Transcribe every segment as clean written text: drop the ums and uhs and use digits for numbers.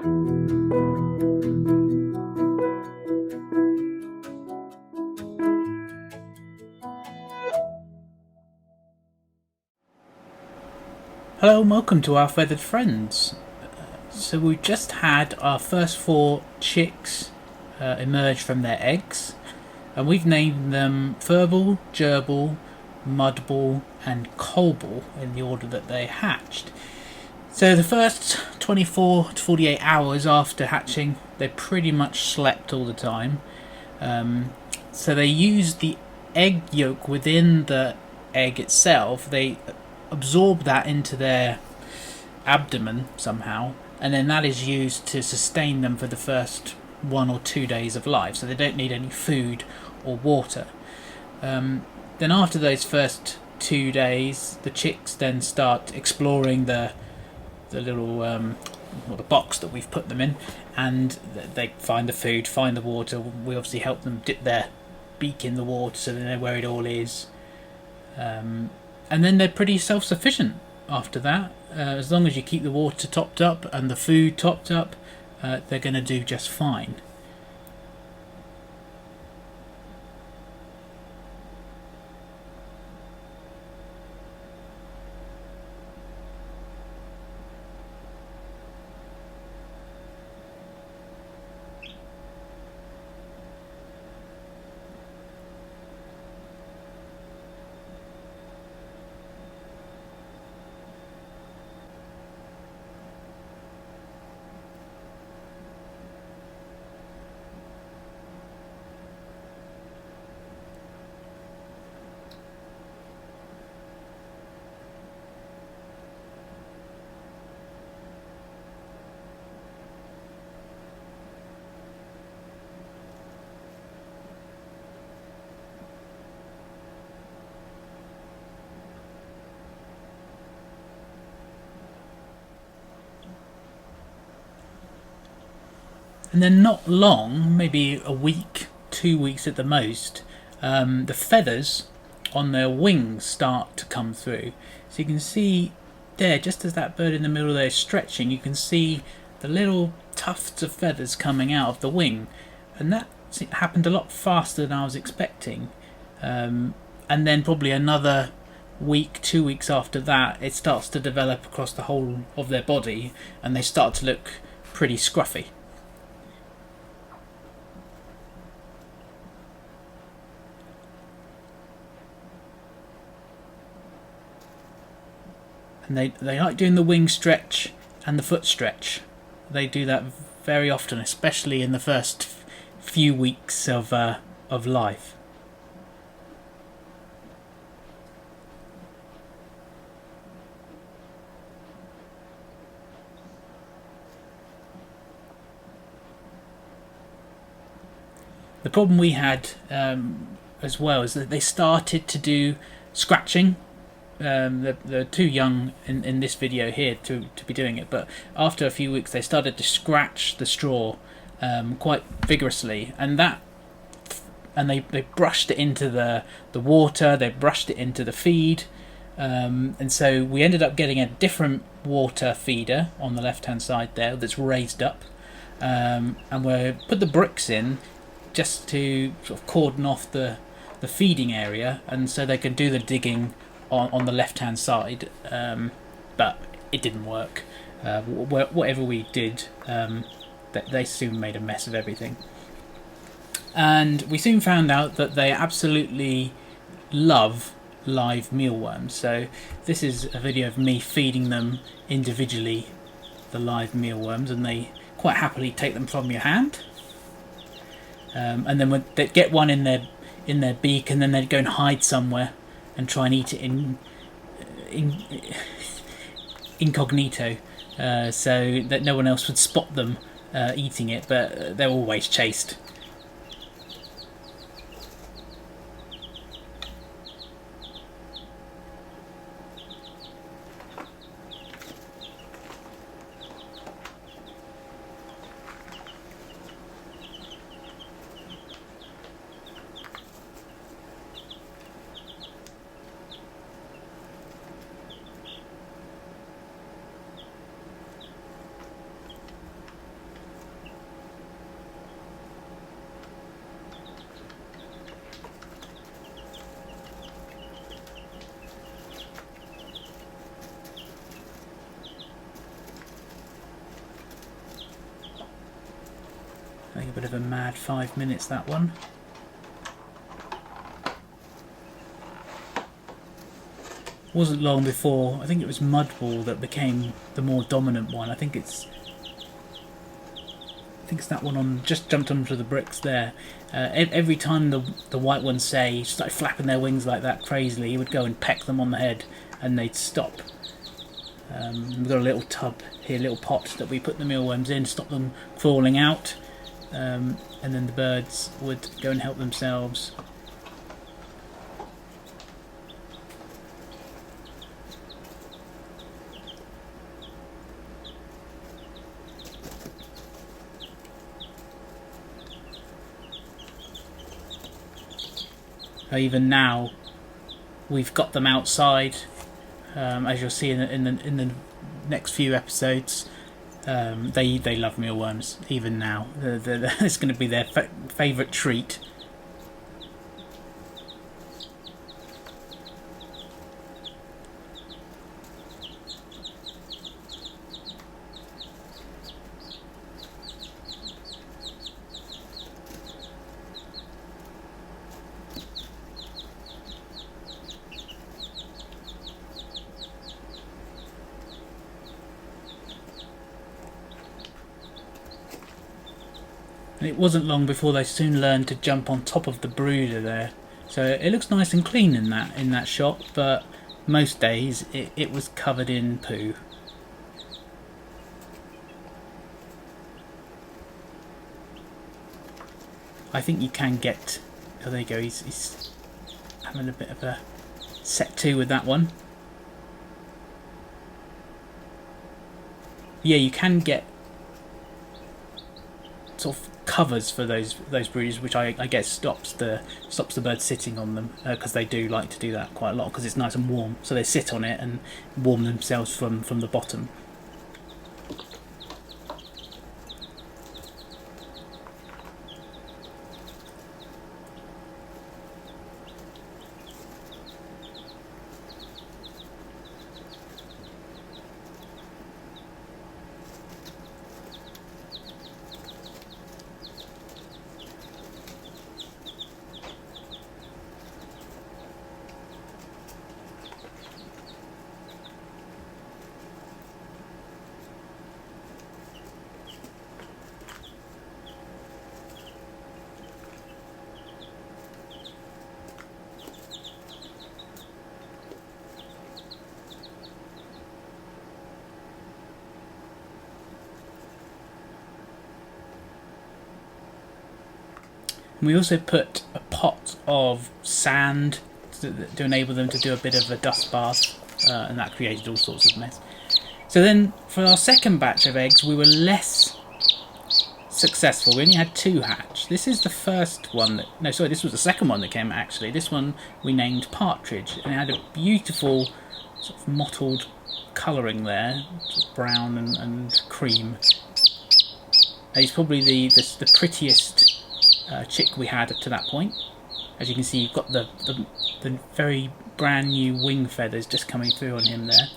Hello and welcome to our feathered friends. So we just had our first 4 chicks emerge from their eggs, and we've named them Furball, Gerbil, Mudball and Coalball in the order that they hatched. So the first 24 to 48 hours after hatching, they pretty much slept all the time. So they used the egg yolk within the egg itself. They absorb that into their abdomen somehow, and then that is used to sustain them for the first 1 or 2 days of life, so they don't need any food or water. Then after those first 2 days, the chicks then start exploring the little or the box that we've put them in, and they find the food, find the water. We obviously help them dip their beak in the water so they know where it all is. And then they're pretty self-sufficient after that. As long as you keep the water topped up and the food topped up, they're going to do just fine. And then not long, maybe a week, 2 weeks at the most, the feathers on their wings start to come through. So you can see there, just as that bird in the middle there is stretching, you can see the little tufts of feathers coming out of the wing. And that happened a lot faster than I was expecting. And then probably another week, 2 weeks after that, it starts to develop across the whole of their body, and they start to look pretty scruffy. And they like doing the wing stretch and the foot stretch. They do that very often, especially in the first few weeks of life. The problem we had as well is that they started to do scratching. They're too young in this video here to be doing it, but after a few weeks they started to scratch the straw quite vigorously, and they brushed it into the water, they brushed it into the feed, and so we ended up getting a different water feeder on the left hand side there that's raised up, and we put the bricks in just to sort of cordon off the feeding area, and so they can do the digging on the left hand side, but it didn't work. Whatever we did, they soon made a mess of everything, and we soon found out that they absolutely love live mealworms. So this is a video of me feeding them individually the live mealworms, and they quite happily take them from your hand, and then when they get one in their beak, and then they'd go and hide somewhere and try and eat it incognito, so that no one else would spot them eating it, but they're always chased. Bit of a mad 5 minutes, that one. Wasn't long before, I think it was Mudball that became the more dominant one. I think it's that one on, just jumped onto the bricks there. Every time the white ones started flapping their wings like that crazily, he would go and peck them on the head and they'd stop. We've got a little tub here, a little pot that we put the mealworms in, stop them crawling out, and then the birds would go and help themselves. Even now, we've got them outside, as you'll see in the next few episodes. They love mealworms even now. It's going to be their favourite treat. And it wasn't long before they soon learned to jump on top of the brooder there. So it looks nice and clean in that shot, but most days it was covered in poo. I think you can get... Oh, there you go, he's having a bit of a set to with that one. Yeah, you can get sort of covers for those brooders, which I guess stops the bird sitting on them, because they do like to do that quite a lot because it's nice and warm. So they sit on it and warm themselves from the bottom. And we also put a pot of sand to enable them to do a bit of a dust bath, and that created all sorts of mess. So then for our second batch of eggs we were less successful. We only had 2 hatch. This is the first one that... No, sorry, this was the second one that came actually. This one we named Partridge, and it had a beautiful sort of mottled colouring there, sort of brown and cream. And he's probably the prettiest chick we had up to that point. As you can see, you've got the very brand new wing feathers just coming through on him there.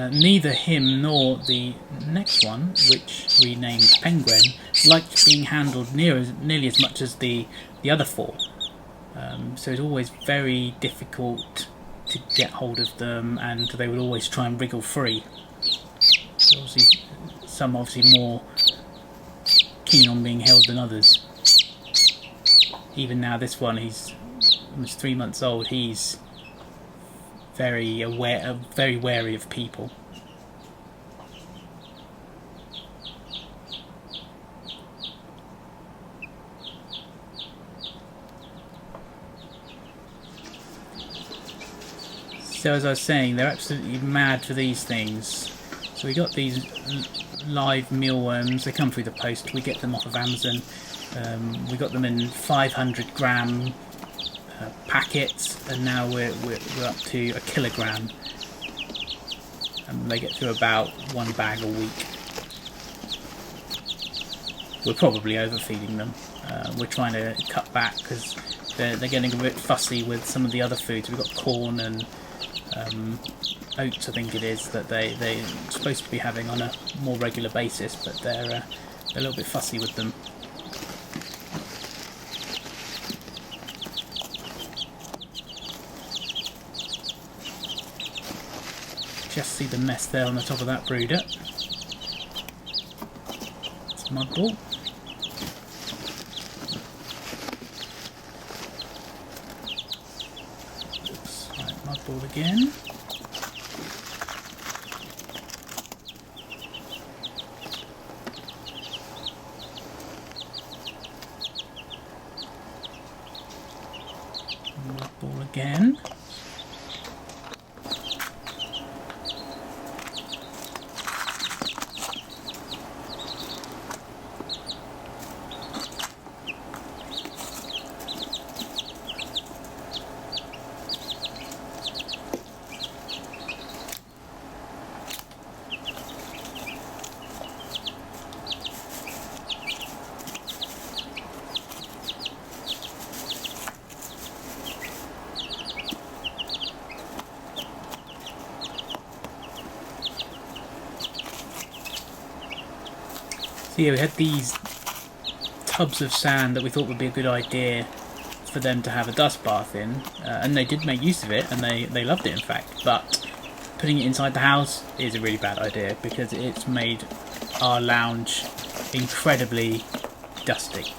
Neither him nor the next one, which we named Penguin, liked being handled nearly as much as the other 4. So it's always very difficult to get hold of them, and they would always try and wriggle free. So some obviously more keen on being held than others. Even now, this one, he's almost 3 months old. He's very wary of people. So as I was saying, they're absolutely mad for these things. So we got these live mealworms. They come through the post. We get them off of Amazon. We got them in 500 gram packets, and now we're up to 1 kilogram. and they get through about 1 bag a week. We're probably overfeeding them. We're trying to cut back because they're getting a bit fussy with some of the other foods. We've got corn and oats, I think it is, that they're supposed to be having on a more regular basis, but they're a little bit fussy with them. Just see the mess there on the top of that brooder. It's mud ball. Oops, right, mud ball again. Mud ball again. So yeah, we had these tubs of sand that we thought would be a good idea for them to have a dust bath in, and they did make use of it, and they loved it in fact, but putting it inside the house is a really bad idea because it's made our lounge incredibly dusty.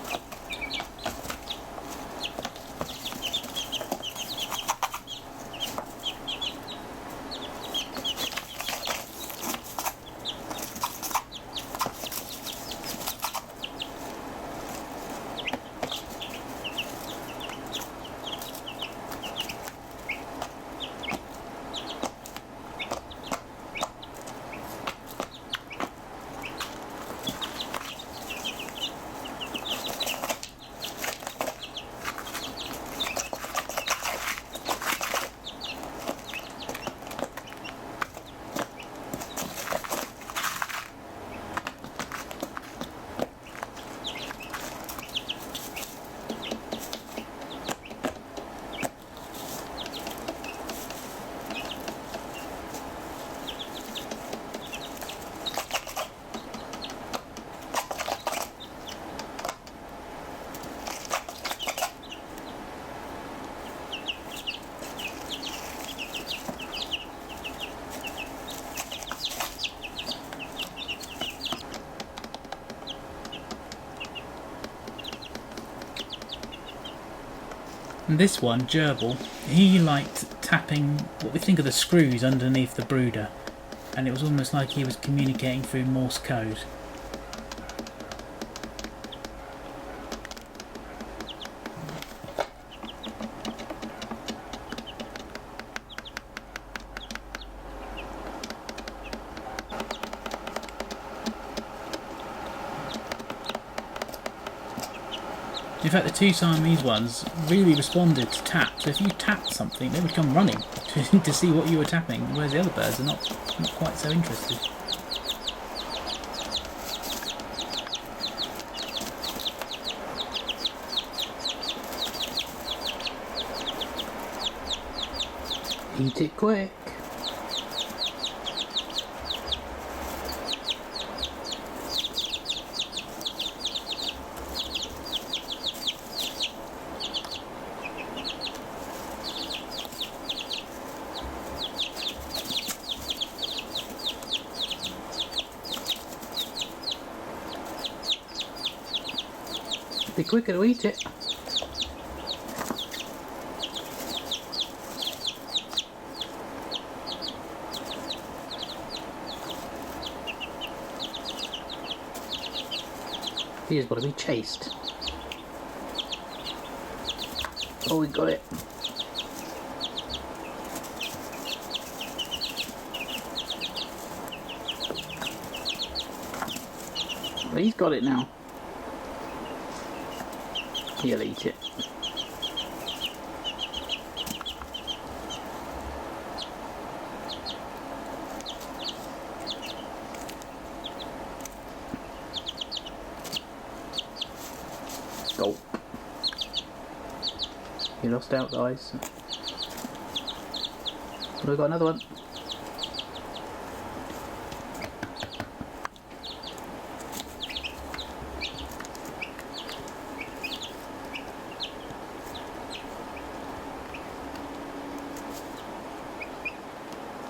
And this one, Gerbil, he liked tapping what we think are the screws underneath the brooder, and it was almost like he was communicating through Morse code. In fact, the two Siamese ones really responded to tap, so if you tapped something, they would come running to see what you were tapping, whereas the other birds are not quite so interested. Eat it quick. Be quicker to eat it. He's got to be chased. Oh, we got it. Well, he's got it now. He'll eat it. You lost out, guys. But we got another one.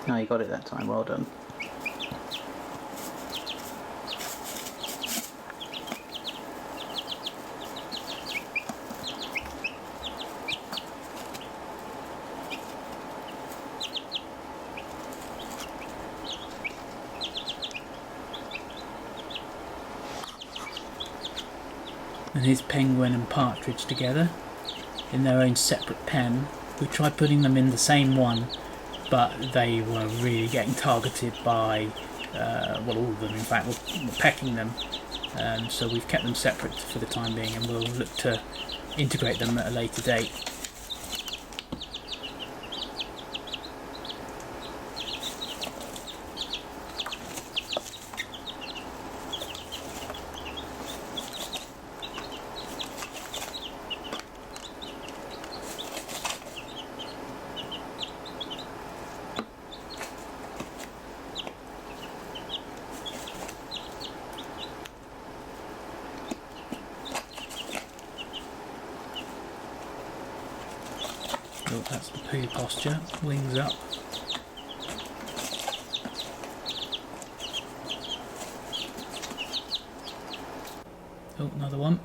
No, you got it that time. Well done. And here's Penguin and Partridge together in their own separate pen. We tried putting them in the same one, but they were really getting targeted by, well, all of them in fact were pecking them. So we've kept them separate for the time being, and we'll look to integrate them at a later date. Oh, that's the poo posture, wings up. Oh, another one.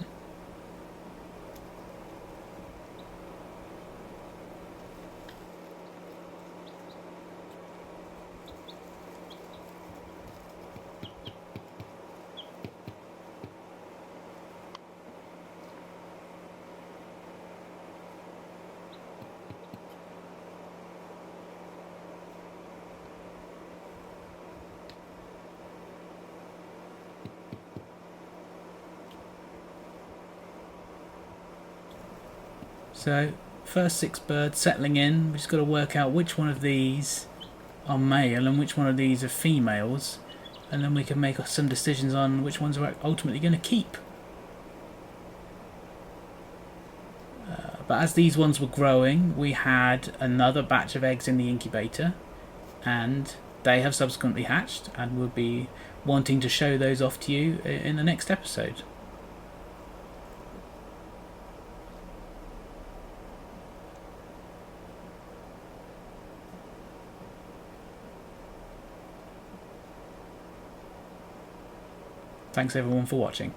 So, first 6 birds settling in. We've just got to work out which one of these are male and which one of these are females, and then we can make some decisions on which ones we're ultimately going to keep. But as these ones were growing, we had another batch of eggs in the incubator, and they have subsequently hatched, and we'll be wanting to show those off to you in the next episode. Thanks everyone for watching.